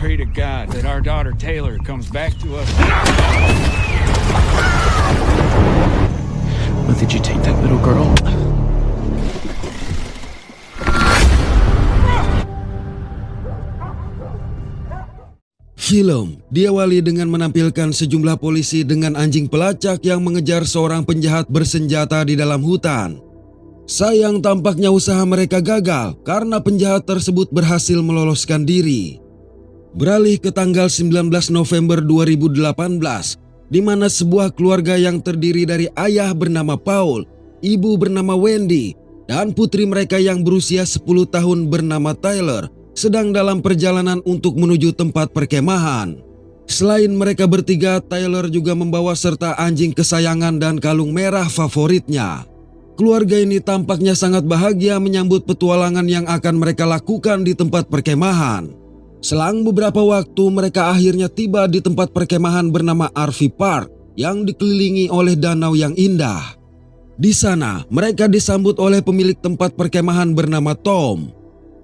pray to God that our daughter Taylor comes back to us. Where did you take that little girl? Film diawali dengan menampilkan sejumlah polisi dengan anjing pelacak yang mengejar seorang penjahat bersenjata di dalam hutan. Sayang tampaknya usaha mereka gagal karena penjahat tersebut berhasil meloloskan diri. Beralih ke tanggal 19 November 2018, di mana sebuah keluarga yang terdiri dari ayah bernama Paul, ibu bernama Wendy, dan putri mereka yang berusia 10 tahun bernama Tyler sedang dalam perjalanan untuk menuju tempat perkemahan. Selain mereka bertiga, Tyler juga membawa serta anjing kesayangan dan kalung merah favoritnya. Keluarga ini tampaknya sangat bahagia menyambut petualangan yang akan mereka lakukan di tempat perkemahan. Selang beberapa waktu, mereka akhirnya tiba di tempat perkemahan bernama RV Park yang dikelilingi oleh danau yang indah. Di sana, mereka disambut oleh pemilik tempat perkemahan bernama Tom.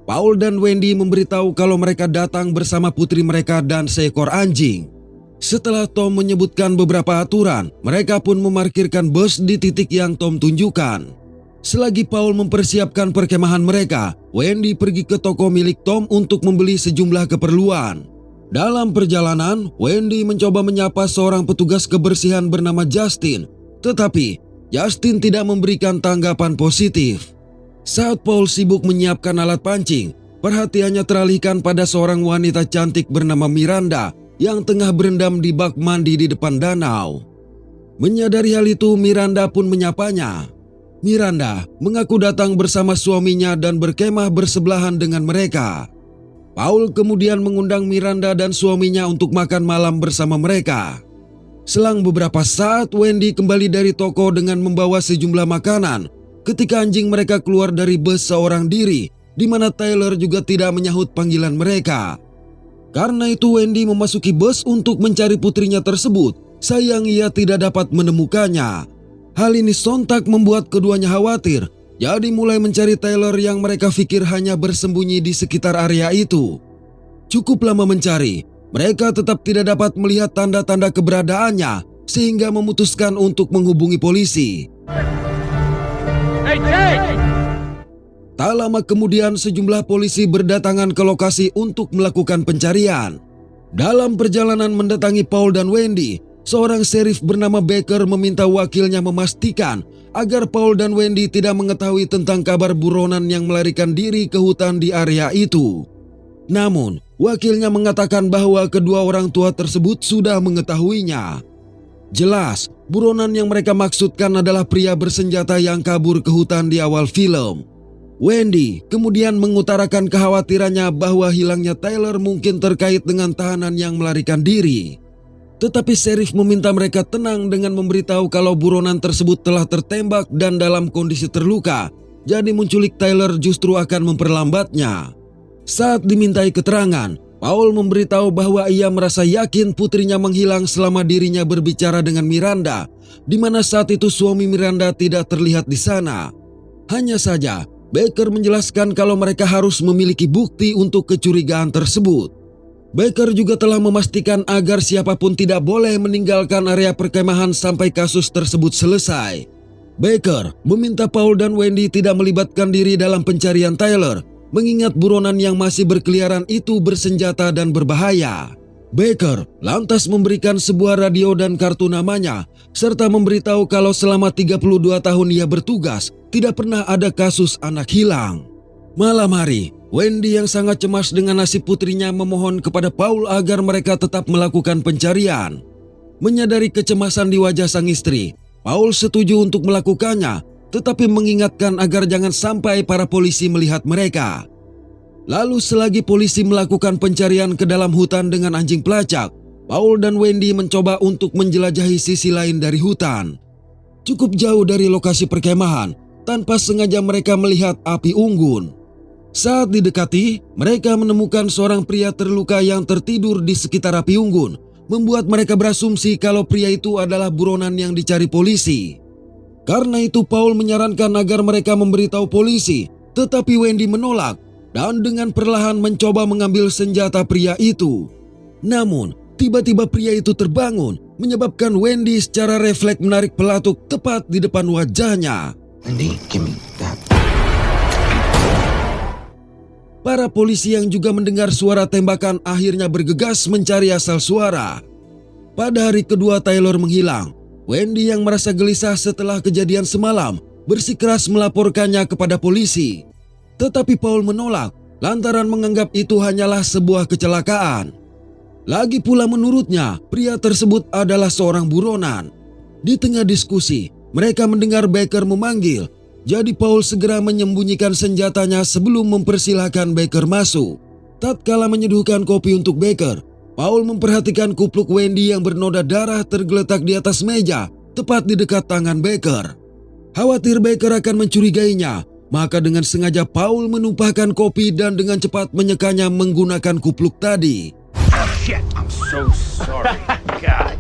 Paul dan Wendy memberitahu kalau mereka datang bersama putri mereka dan seekor anjing. Setelah Tom menyebutkan beberapa aturan, mereka pun memarkirkan bus di titik yang Tom tunjukkan. Selagi Paul mempersiapkan perkemahan mereka, Wendy pergi ke toko milik Tom untuk membeli sejumlah keperluan. Dalam perjalanan, Wendy mencoba menyapa seorang petugas kebersihan bernama Justin, tetapi Justin tidak memberikan tanggapan positif. Saat Paul sibuk menyiapkan alat pancing, perhatiannya teralihkan pada seorang wanita cantik bernama Miranda yang tengah berendam di bak mandi di depan danau. Menyadari hal itu, Miranda pun menyapanya. Miranda mengaku datang bersama suaminya dan berkemah bersebelahan dengan mereka. Paul kemudian mengundang Miranda dan suaminya untuk makan malam bersama mereka. Selang beberapa saat, Wendy kembali dari toko dengan membawa sejumlah makanan ketika anjing mereka keluar dari bus seorang diri, di mana Tyler juga tidak menyahut panggilan mereka. Karena itu Wendy memasuki bus untuk mencari putrinya tersebut, sayang ia tidak dapat menemukannya. Hal ini sontak membuat keduanya khawatir, jadi mulai mencari Tyler yang mereka pikir hanya bersembunyi di sekitar area itu. Cukup lama mencari, mereka tetap tidak dapat melihat tanda-tanda keberadaannya, sehingga memutuskan untuk menghubungi polisi. Tak lama kemudian sejumlah polisi berdatangan ke lokasi untuk melakukan pencarian. Dalam perjalanan mendatangi Paul dan Wendy, seorang sheriff bernama Baker meminta wakilnya memastikan agar Paul dan Wendy tidak mengetahui tentang kabar buronan yang melarikan diri ke hutan di area itu. Namun, wakilnya mengatakan bahwa kedua orang tua tersebut sudah mengetahuinya. Jelas, buronan yang mereka maksudkan adalah pria bersenjata yang kabur ke hutan di awal film. Wendy kemudian mengutarakan kekhawatirannya bahwa hilangnya Tyler mungkin terkait dengan tahanan yang melarikan diri. Tetapi sheriff meminta mereka tenang dengan memberitahu kalau buronan tersebut telah tertembak dan dalam kondisi terluka, jadi menculik Tyler justru akan memperlambatnya. Saat dimintai keterangan, Paul memberitahu bahwa ia merasa yakin putrinya menghilang selama dirinya berbicara dengan Miranda, di mana saat itu suami Miranda tidak terlihat di sana. Hanya saja, Baker menjelaskan kalau mereka harus memiliki bukti untuk kecurigaan tersebut. Baker juga telah memastikan agar siapapun tidak boleh meninggalkan area perkemahan sampai kasus tersebut selesai. Baker meminta Paul dan Wendy tidak melibatkan diri dalam pencarian Tyler, mengingat buronan yang masih berkeliaran itu bersenjata dan berbahaya. Baker lantas memberikan sebuah radio dan kartu namanya, serta memberitahu kalau selama 32 tahun ia bertugas, tidak pernah ada kasus anak hilang. Malam hari, Wendy yang sangat cemas dengan nasib putrinya memohon kepada Paul agar mereka tetap melakukan pencarian. Menyadari kecemasan di wajah sang istri, Paul setuju untuk melakukannya, tetapi mengingatkan agar jangan sampai para polisi melihat mereka. Lalu selagi polisi melakukan pencarian ke dalam hutan dengan anjing pelacak, Paul dan Wendy mencoba untuk menjelajahi sisi lain dari hutan. Cukup jauh dari lokasi perkemahan, tanpa sengaja mereka melihat api unggun. Saat didekati, mereka menemukan seorang pria terluka yang tertidur di sekitar api unggun, membuat mereka berasumsi kalau pria itu adalah buronan yang dicari polisi. Karena itu Paul menyarankan agar mereka memberitahu polisi, tetapi Wendy menolak. dan dengan perlahan mencoba mengambil senjata pria itu. Namun, tiba-tiba pria itu terbangun, menyebabkan Wendy secara refleks menarik pelatuk tepat di depan wajahnya. Wendy, give me that. Para polisi yang juga mendengar suara tembakan akhirnya bergegas mencari asal suara. Pada hari kedua Taylor menghilang, Wendy yang merasa gelisah setelah kejadian semalam bersikeras melaporkannya kepada polisi. Tetapi Paul menolak lantaran menganggap itu hanyalah sebuah kecelakaan. Lagi pula menurutnya pria tersebut adalah seorang buronan. Di tengah diskusi, mereka mendengar Baker memanggil. Jadi Paul segera menyembunyikan senjatanya sebelum mempersilahkan Baker masuk. Tatkala menyeduhkan kopi untuk Baker, Paul memperhatikan kupluk Wendy yang bernoda darah tergeletak di atas meja, tepat di dekat tangan Baker. Khawatir Baker akan mencurigainya, maka dengan sengaja Paul menumpahkan kopi dan dengan cepat menyekanya menggunakan kupluk tadi. Shit, I'm so sorry. God.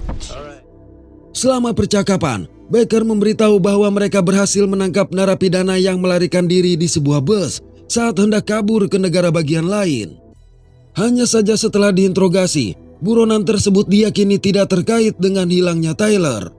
Selama percakapan, Baker memberitahu bahwa mereka berhasil menangkap narapidana yang melarikan diri di sebuah bus saat hendak kabur ke negara bagian lain. Hanya saja setelah diinterogasi, buronan tersebut diyakini tidak terkait dengan hilangnya Tyler.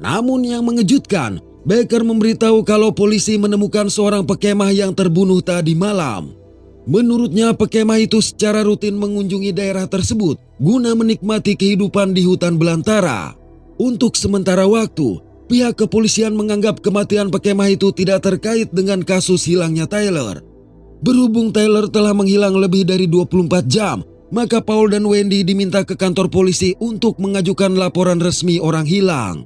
Namun yang mengejutkan, Baker memberitahu kalau polisi menemukan seorang pekemah yang terbunuh tadi malam. Menurutnya pekemah itu secara rutin mengunjungi daerah tersebut guna menikmati kehidupan di hutan belantara. Untuk sementara waktu, pihak kepolisian menganggap kematian pekemah itu tidak terkait dengan kasus hilangnya Tyler. Berhubung Tyler telah menghilang lebih dari 24 jam, maka Paul dan Wendy diminta ke kantor polisi untuk mengajukan laporan resmi orang hilang.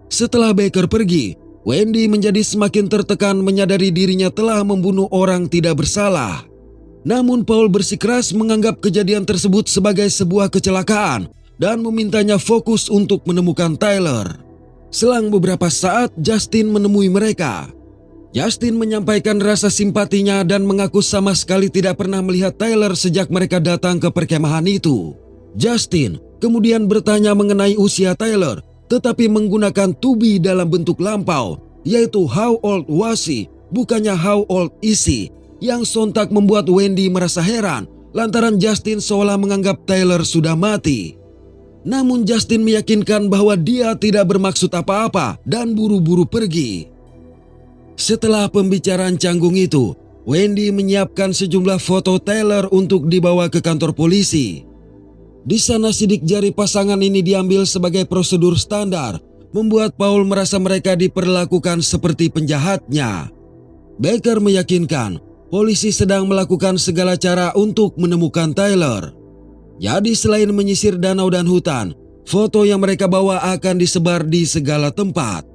Setelah Baker pergi, Wendy menjadi semakin tertekan menyadari dirinya telah membunuh orang tidak bersalah. Namun Paul bersikeras menganggap kejadian tersebut sebagai sebuah kecelakaan dan memintanya fokus untuk menemukan Tyler. Selang beberapa saat, Justin menemui mereka. Justin menyampaikan rasa simpatinya dan mengaku sama sekali tidak pernah melihat Tyler sejak mereka datang ke perkemahan itu. Justin kemudian bertanya mengenai usia Tyler, tetapi menggunakan to be dalam bentuk lampau, yaitu how old was he, bukannya how old is he, yang sontak membuat Wendy merasa heran lantaran Justin seolah menganggap Tyler sudah mati. Namun Justin meyakinkan bahwa dia tidak bermaksud apa-apa dan buru-buru pergi. Setelah pembicaraan canggung itu, Wendy menyiapkan sejumlah foto Tyler untuk dibawa ke kantor polisi. Di sana sidik jari pasangan ini diambil sebagai prosedur standar, membuat Paul merasa mereka diperlakukan seperti penjahatnya. Baker meyakinkan polisi sedang melakukan segala cara untuk menemukan Tyler. Jadi selain menyisir danau dan hutan, foto yang mereka bawa akan disebar di segala tempat.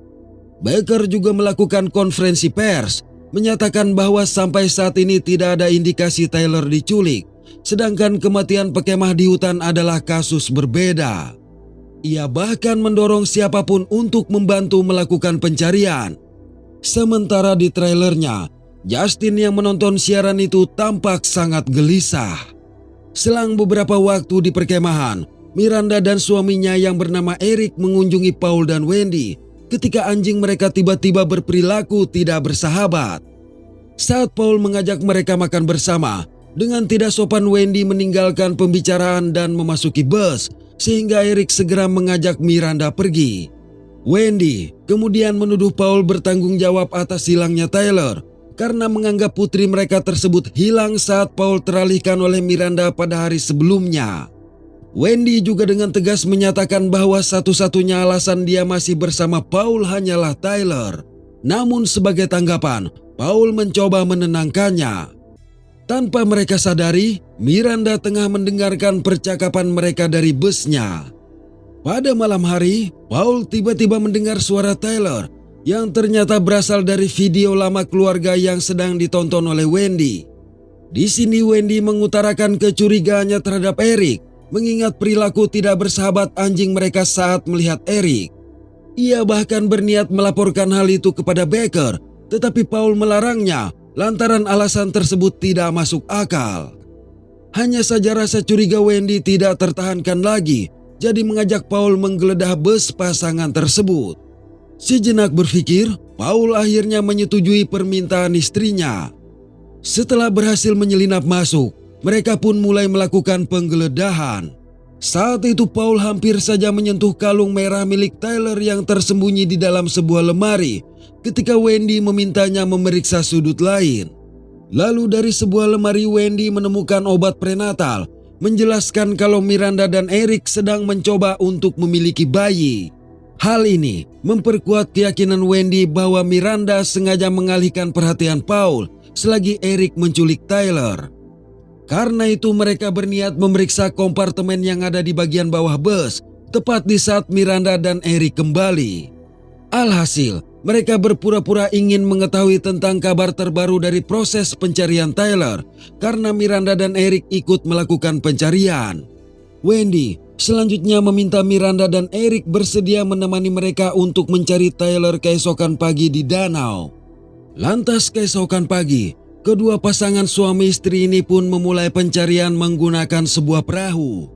Baker juga melakukan konferensi pers, menyatakan bahwa sampai saat ini tidak ada indikasi Tyler diculik, sedangkan kematian pekemah di hutan adalah kasus berbeda. Ia bahkan mendorong siapapun untuk membantu melakukan pencarian. Sementara di trailernya, Justin yang menonton siaran itu tampak sangat gelisah. Selang beberapa waktu di perkemahan, Miranda dan suaminya yang bernama Eric mengunjungi Paul dan Wendy ketika anjing mereka tiba-tiba berperilaku tidak bersahabat. Saat Paul mengajak mereka makan bersama, dengan tidak sopan Wendy meninggalkan pembicaraan dan memasuki bus, sehingga Eric segera mengajak Miranda pergi. Wendy kemudian menuduh Paul bertanggung jawab atas hilangnya Tyler, karena menganggap putri mereka tersebut hilang saat Paul teralihkan oleh Miranda pada hari sebelumnya. Wendy juga dengan tegas menyatakan bahwa satu-satunya alasan dia masih bersama Paul hanyalah Tyler. Namun sebagai tanggapan, Paul mencoba menenangkannya. Tanpa mereka sadari, Miranda tengah mendengarkan percakapan mereka dari busnya. Pada malam hari, Paul tiba-tiba mendengar suara Tyler yang ternyata berasal dari video lama keluarga yang sedang ditonton oleh Wendy. Di sini Wendy mengutarakan kecurigaannya terhadap Eric, mengingat perilaku tidak bersahabat anjing mereka saat melihat Eric. Ia bahkan berniat melaporkan hal itu kepada Baker, tetapi Paul melarangnya lantaran alasan tersebut tidak masuk akal. Hanya saja rasa curiga Wendy tidak tertahankan lagi, jadi mengajak Paul menggeledah bus pasangan tersebut. Sejenak berpikir, Paul akhirnya menyetujui permintaan istrinya. Setelah berhasil menyelinap masuk, mereka pun mulai melakukan penggeledahan. Saat itu Paul hampir saja menyentuh kalung merah milik Tyler yang tersembunyi di dalam sebuah lemari ketika Wendy memintanya memeriksa sudut lain. Lalu dari sebuah lemari Wendy menemukan obat prenatal, menjelaskan kalau Miranda dan Eric sedang mencoba untuk memiliki bayi. Hal ini memperkuat keyakinan Wendy bahwa Miranda sengaja mengalihkan perhatian Paul selagi Eric menculik Tyler. Karena itu mereka berniat memeriksa kompartemen yang ada di bagian bawah bus, tepat di saat Miranda dan Eric kembali. Alhasil, mereka berpura-pura ingin mengetahui tentang kabar terbaru dari proses pencarian Tyler, karena Miranda dan Eric ikut melakukan pencarian. Wendy selanjutnya meminta Miranda dan Eric bersedia menemani mereka untuk mencari Tyler keesokan pagi di danau. Lantas keesokan pagi, kedua pasangan suami istri ini pun memulai pencarian menggunakan sebuah perahu.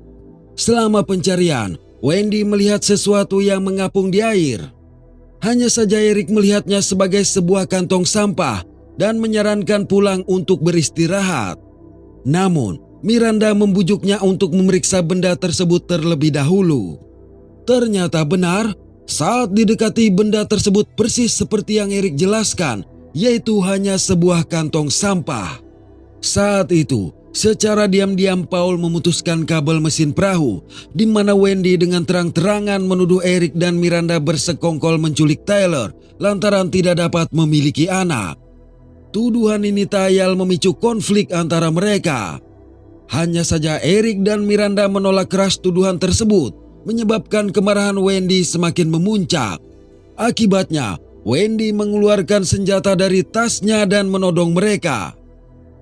Selama pencarian, Wendy melihat sesuatu yang mengapung di air. Hanya saja Eric melihatnya sebagai sebuah kantong sampah dan menyarankan pulang untuk beristirahat. Namun, Miranda membujuknya untuk memeriksa benda tersebut terlebih dahulu. Ternyata benar, saat didekati benda tersebut persis seperti yang Eric jelaskan, yaitu hanya sebuah kantong sampah. Saat itu, secara diam-diam Paul memutuskan kabel mesin perahu, di mana Wendy dengan terang-terangan menuduh Eric dan Miranda bersekongkol menculik Tyler lantaran tidak dapat memiliki anak. Tuduhan ini tayal memicu konflik antara mereka. Hanya saja Eric dan Miranda menolak keras tuduhan tersebut, menyebabkan kemarahan Wendy semakin memuncak. Akibatnya, Wendy mengeluarkan senjata dari tasnya dan menodong mereka.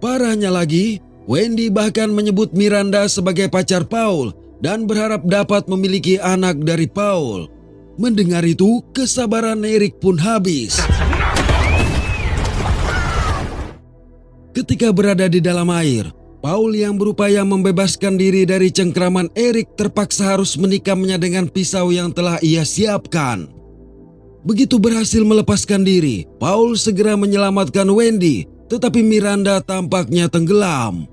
Parahnya lagi, Wendy bahkan menyebut Miranda sebagai pacar Paul dan berharap dapat memiliki anak dari Paul. Mendengar itu, kesabaran Eric pun habis. Ketika berada di dalam air, Paul yang berupaya membebaskan diri dari cengkraman Eric terpaksa harus menikamnya dengan pisau yang telah ia siapkan. Begitu berhasil melepaskan diri, Paul segera menyelamatkan Wendy, tetapi Miranda tampaknya tenggelam.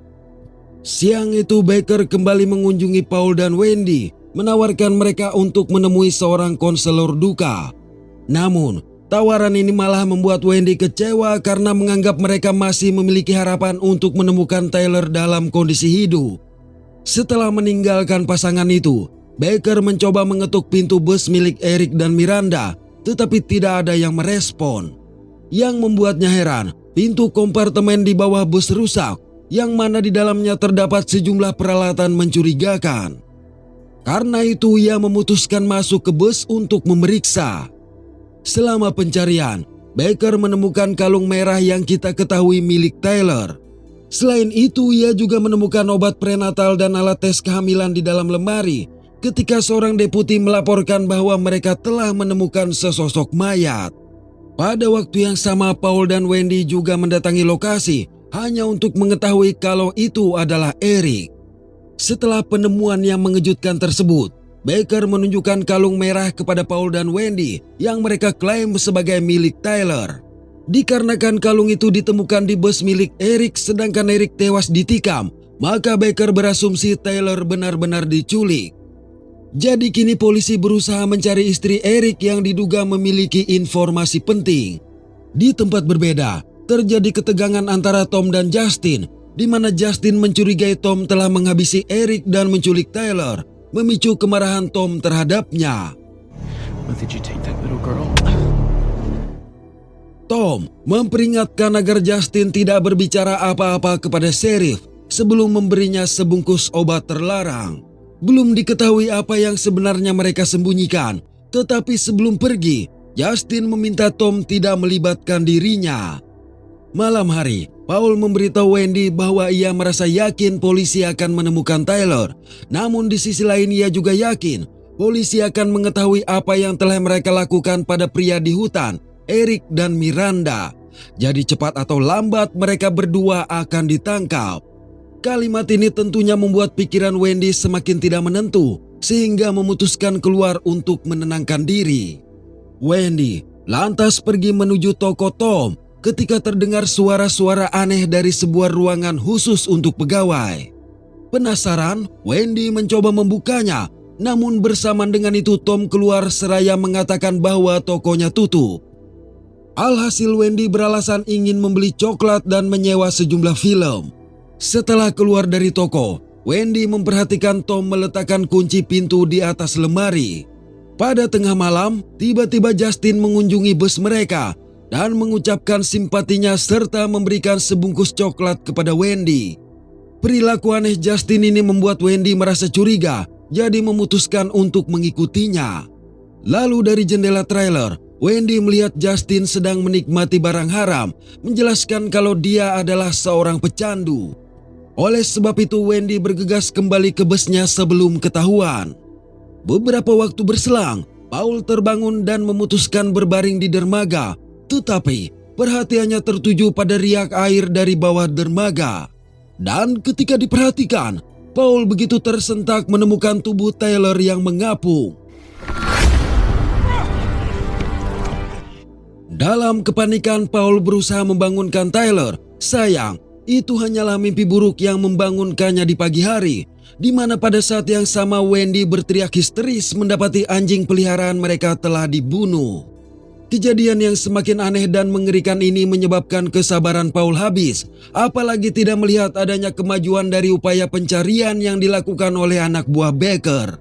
Siang itu Baker kembali mengunjungi Paul dan Wendy, menawarkan mereka untuk menemui seorang konselor duka. Namun, tawaran ini malah membuat Wendy kecewa karena menganggap mereka masih memiliki harapan untuk menemukan Tyler dalam kondisi hidup. Setelah meninggalkan pasangan itu, Baker mencoba mengetuk pintu bus milik Eric dan Miranda, tetapi tidak ada yang merespon. Yang membuatnya heran, pintu kompartemen di bawah bus rusak, yang mana di dalamnya terdapat sejumlah peralatan mencurigakan. Karena itu ia memutuskan masuk ke bus untuk memeriksa. Selama pencarian, Baker menemukan kalung merah yang kita ketahui milik Tyler. Selain itu, ia juga menemukan obat prenatal dan alat tes kehamilan di dalam lemari ketika seorang deputi melaporkan bahwa mereka telah menemukan sesosok mayat. Pada waktu yang sama, Paul dan Wendy juga mendatangi lokasi hanya untuk mengetahui kalau itu adalah Eric. Setelah penemuan yang mengejutkan tersebut, Baker menunjukkan kalung merah kepada Paul dan Wendy yang mereka klaim sebagai milik Tyler. Dikarenakan kalung itu ditemukan di bus milik Eric sedangkan Eric tewas ditikam, maka Baker berasumsi Tyler benar-benar diculik. Jadi kini polisi berusaha mencari istri Eric yang diduga memiliki informasi penting. Di tempat berbeda, terjadi ketegangan antara Tom dan Justin, di mana Justin mencurigai Tom telah menghabisi Eric dan menculik Tyler, memicu kemarahan Tom terhadapnya. When did you take that little girl? Tom memperingatkan agar Justin tidak berbicara apa-apa kepada sheriff sebelum memberinya sebungkus obat terlarang. Belum diketahui apa yang sebenarnya mereka sembunyikan, tetapi sebelum pergi, Justin meminta Tom tidak melibatkan dirinya. Malam hari, Paul memberitahu Wendy bahwa ia merasa yakin polisi akan menemukan Tyler. Namun di sisi lain ia juga yakin polisi akan mengetahui apa yang telah mereka lakukan pada pria di hutan, Eric dan Miranda. Jadi cepat atau lambat mereka berdua akan ditangkap. Kalimat ini tentunya membuat pikiran Wendy semakin tidak menentu, sehingga memutuskan keluar untuk menenangkan diri. Wendy lantas pergi menuju toko Tom, ketika terdengar suara-suara aneh dari sebuah ruangan khusus untuk pegawai. Penasaran, Wendy mencoba membukanya, namun bersamaan dengan itu Tom keluar seraya mengatakan bahwa tokonya tutup. Alhasil Wendy beralasan ingin membeli coklat dan menyewa sejumlah film. Setelah keluar dari toko, Wendy memperhatikan Tom meletakkan kunci pintu di atas lemari. Pada tengah malam, tiba-tiba Justin mengunjungi bus mereka dan mengucapkan simpatinya serta memberikan sebungkus coklat kepada Wendy. Perilaku aneh Justin ini membuat Wendy merasa curiga, jadi memutuskan untuk mengikutinya. Lalu dari jendela trailer, Wendy melihat Justin sedang menikmati barang haram, menjelaskan kalau dia adalah seorang pecandu. Oleh sebab itu Wendy bergegas kembali ke busnya sebelum ketahuan. Beberapa waktu berselang, Paul terbangun dan memutuskan berbaring di dermaga, tetapi perhatiannya tertuju pada riak air dari bawah dermaga. Dan ketika diperhatikan, Paul begitu tersentak menemukan tubuh Tyler yang mengapung. Dalam kepanikan, Paul berusaha membangunkan Tyler. Sayang, itu hanyalah mimpi buruk yang membangunkannya di pagi hari, di mana pada saat yang sama Wendy berteriak histeris mendapati anjing peliharaan mereka telah dibunuh. Kejadian yang semakin aneh dan mengerikan ini menyebabkan kesabaran Paul habis, apalagi tidak melihat adanya kemajuan dari upaya pencarian yang dilakukan oleh anak buah Baker.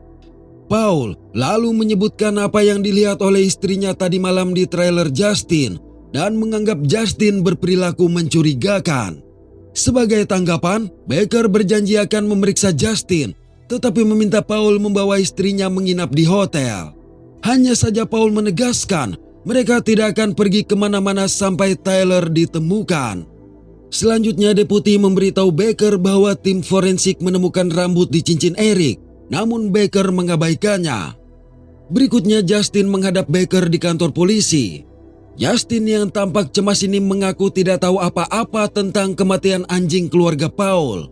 Paul lalu menyebutkan apa yang dilihat oleh istrinya tadi malam di trailer Justin dan menganggap Justin berperilaku mencurigakan. Sebagai tanggapan, Baker berjanji akan memeriksa Justin, tetapi meminta Paul membawa istrinya menginap di hotel. Hanya saja Paul menegaskan mereka tidak akan pergi kemana-mana sampai Tyler ditemukan. Selanjutnya Deputi memberitahu Baker bahwa tim forensik menemukan rambut di cincin Eric, namun Baker mengabaikannya. Berikutnya Justin menghadap Baker di kantor polisi. Justin yang tampak cemas ini mengaku tidak tahu apa-apa tentang kematian anjing keluarga Paul.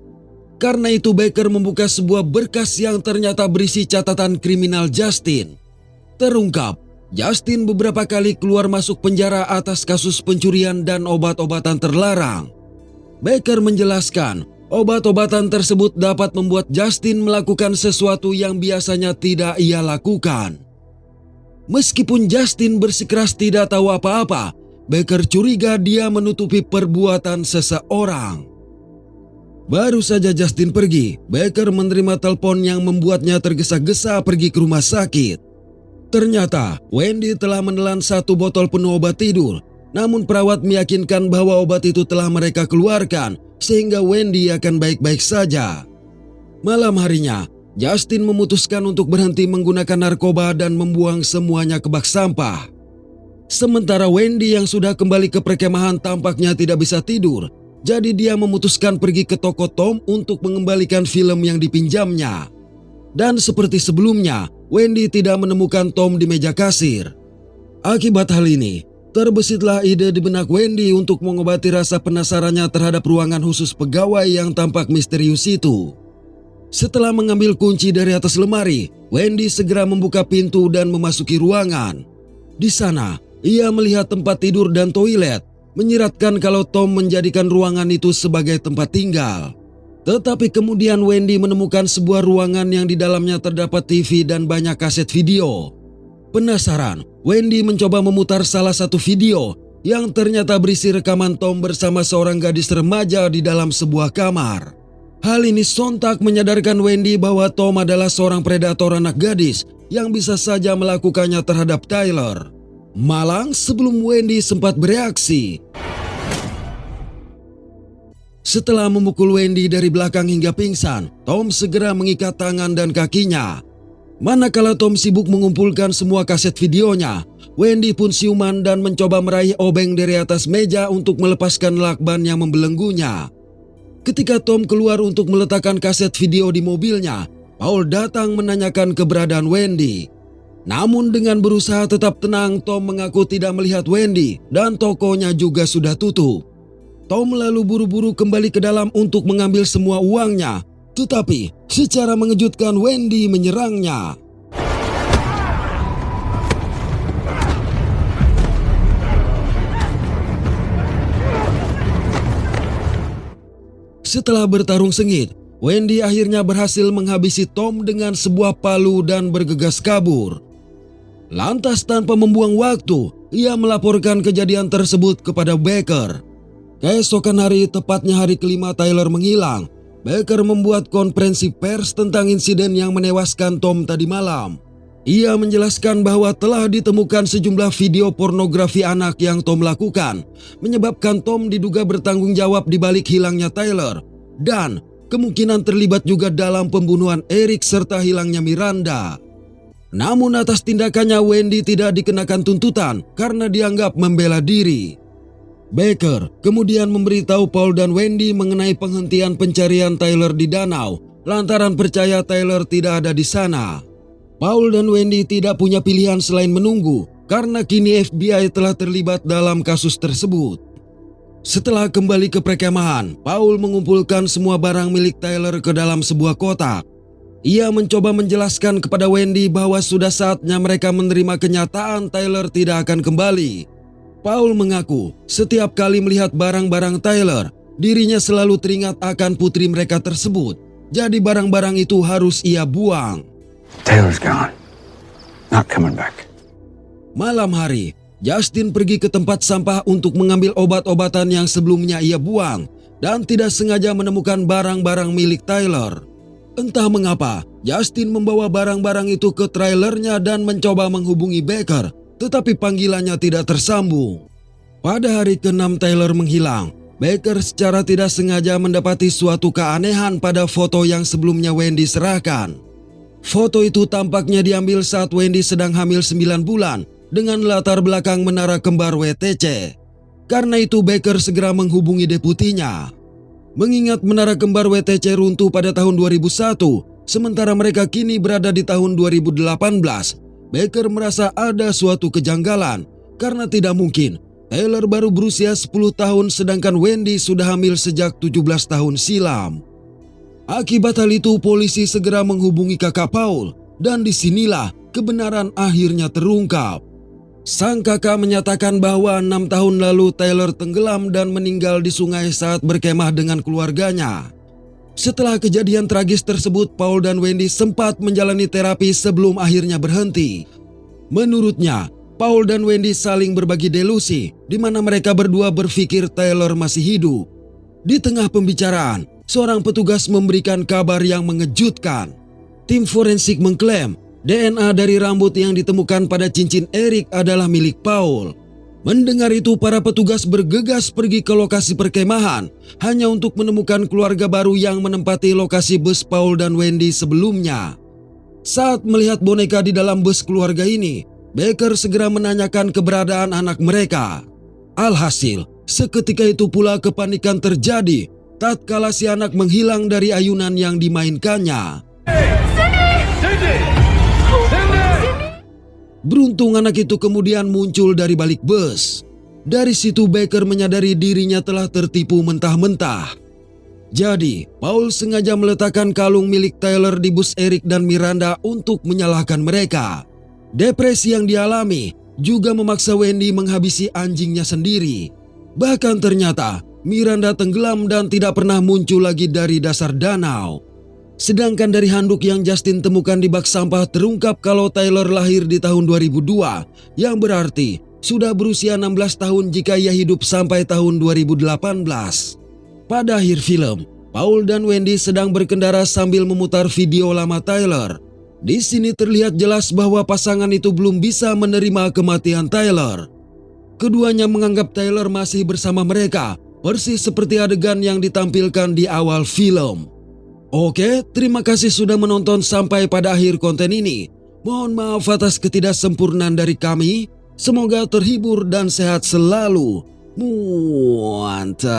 Karena itu Baker membuka sebuah berkas yang ternyata berisi catatan kriminal Justin. Terungkap, Justin beberapa kali keluar masuk penjara atas kasus pencurian dan obat-obatan terlarang. Baker menjelaskan, obat-obatan tersebut dapat membuat Justin melakukan sesuatu yang biasanya tidak ia lakukan. Meskipun Justin bersikeras tidak tahu apa-apa, Baker curiga dia menutupi perbuatan seseorang. Baru saja Justin pergi, Baker menerima telepon yang membuatnya tergesa-gesa pergi ke rumah sakit. Ternyata Wendy telah menelan 1 botol penuh obat tidur, namun perawat meyakinkan bahwa obat itu telah mereka keluarkan sehingga Wendy akan baik-baik saja. Malam harinya, Justin memutuskan untuk berhenti menggunakan narkoba dan membuang semuanya ke bak sampah. Sementara Wendy yang sudah kembali ke perkemahan tampaknya tidak bisa tidur, jadi dia memutuskan pergi ke toko Tom untuk mengembalikan film yang dipinjamnya. Dan seperti sebelumnya, Wendy tidak menemukan Tom di meja kasir. Akibat hal ini, terbesitlah ide di benak Wendy untuk mengobati rasa penasarannya terhadap ruangan khusus pegawai yang tampak misterius itu. Setelah mengambil kunci dari atas lemari, Wendy segera membuka pintu dan memasuki ruangan. Di sana, ia melihat tempat tidur dan toilet, menyiratkan kalau Tom menjadikan ruangan itu sebagai tempat tinggal. Tetapi kemudian Wendy menemukan sebuah ruangan yang di dalamnya terdapat TV dan banyak kaset video. Penasaran, Wendy mencoba memutar salah satu video yang ternyata berisi rekaman Tom bersama seorang gadis remaja di dalam sebuah kamar. Hal ini sontak menyadarkan Wendy bahwa Tom adalah seorang predator anak gadis yang bisa saja melakukannya terhadap Tyler. Malang sebelum Wendy sempat bereaksi. Setelah memukul Wendy dari belakang hingga pingsan, Tom segera mengikat tangan dan kakinya. Manakala Tom sibuk mengumpulkan semua kaset videonya, Wendy pun siuman dan mencoba meraih obeng dari atas meja untuk melepaskan lakban yang membelenggunya. Ketika Tom keluar untuk meletakkan kaset video di mobilnya, Paul datang menanyakan keberadaan Wendy. Namun dengan berusaha tetap tenang, Tom mengaku tidak melihat Wendy dan tokonya juga sudah tutup. Tom lalu buru-buru kembali ke dalam untuk mengambil semua uangnya. Tetapi secara mengejutkan Wendy menyerangnya. Setelah bertarung sengit, Wendy akhirnya berhasil menghabisi Tom dengan sebuah palu dan bergegas kabur. Lantas tanpa membuang waktu, ia melaporkan kejadian tersebut kepada Baker. Keesokan hari, tepatnya hari kelima Tyler menghilang, Baker membuat konferensi pers tentang insiden yang menewaskan Tom tadi malam. Ia menjelaskan bahwa telah ditemukan sejumlah video pornografi anak yang Tom lakukan, menyebabkan Tom diduga bertanggung jawab di balik hilangnya Tyler, dan kemungkinan terlibat juga dalam pembunuhan Eric serta hilangnya Miranda. Namun atas tindakannya Wendy tidak dikenakan tuntutan karena dianggap membela diri. Baker kemudian memberitahu Paul dan Wendy mengenai penghentian pencarian Tyler di danau lantaran percaya Tyler tidak ada di sana. Paul dan Wendy tidak punya pilihan selain menunggu karena kini FBI telah terlibat dalam kasus tersebut. Setelah kembali ke perkemahan, Paul mengumpulkan semua barang milik Tyler ke dalam sebuah kotak. Ia mencoba menjelaskan kepada Wendy bahwa sudah saatnya mereka menerima kenyataan Tyler tidak akan kembali. Paul mengaku setiap kali melihat barang-barang Tyler, dirinya selalu teringat akan putri mereka tersebut. Jadi barang-barang itu harus ia buang. Taylor's gone. Not coming back. Malam hari, Justin pergi ke tempat sampah untuk mengambil obat-obatan yang sebelumnya ia buang dan tidak sengaja menemukan barang-barang milik Tyler. Entah mengapa, Justin membawa barang-barang itu ke trailernya dan mencoba menghubungi Baker, tetapi panggilannya tidak tersambung. Pada hari ke-6 Tyler menghilang, Baker secara tidak sengaja mendapati suatu keanehan pada foto yang sebelumnya Wendy serahkan. Foto itu tampaknya diambil saat Wendy sedang hamil 9 bulan dengan latar belakang menara kembar WTC. Karena itu Baker segera menghubungi deputinya. Mengingat menara kembar WTC runtuh pada tahun 2001, sementara mereka kini berada di tahun 2018, Baker merasa ada suatu kejanggalan karena tidak mungkin Taylor baru berusia 10 tahun sedangkan Wendy sudah hamil sejak 17 tahun silam. Akibat hal itu polisi segera menghubungi kakak Paul dan disinilah kebenaran akhirnya terungkap. Sang kakak menyatakan bahwa 6 tahun lalu Taylor tenggelam dan meninggal di sungai saat berkemah dengan keluarganya. Setelah kejadian tragis tersebut, Paul dan Wendy sempat menjalani terapi sebelum akhirnya berhenti. Menurutnya, Paul dan Wendy saling berbagi delusi, di mana mereka berdua berpikir Taylor masih hidup. Di tengah pembicaraan, seorang petugas memberikan kabar yang mengejutkan. Tim forensik mengklaim DNA dari rambut yang ditemukan pada cincin Eric adalah milik Paul. Mendengar itu, para petugas bergegas pergi ke lokasi perkemahan hanya untuk menemukan keluarga baru yang menempati lokasi bus Paul dan Wendy sebelumnya. Saat melihat boneka di dalam bus keluarga ini, Baker segera menanyakan keberadaan anak mereka. Alhasil, seketika itu pula kepanikan terjadi tatkala si anak menghilang dari ayunan yang dimainkannya. Beruntung anak itu kemudian muncul dari balik bus. Dari situ Baker menyadari dirinya telah tertipu mentah-mentah. Jadi, Paul sengaja meletakkan kalung milik Taylor di bus Eric dan Miranda untuk menyalahkan mereka. Depresi yang dialami juga memaksa Wendy menghabisi anjingnya sendiri. Bahkan ternyata Miranda tenggelam dan tidak pernah muncul lagi dari dasar danau. Sedangkan dari handuk yang Justin temukan di bak sampah terungkap kalau Taylor lahir di tahun 2002, yang berarti sudah berusia 16 tahun jika ia hidup sampai tahun 2018. Pada akhir film, Paul dan Wendy sedang berkendara sambil memutar video lama Taylor. Di sini terlihat jelas bahwa pasangan itu belum bisa menerima kematian Taylor. Keduanya menganggap Taylor masih bersama mereka, persis seperti adegan yang ditampilkan di awal film. Oke, terima kasih sudah menonton sampai pada akhir konten ini. Mohon maaf atas ketidaksempurnaan dari kami. Semoga terhibur dan sehat selalu. Mantap.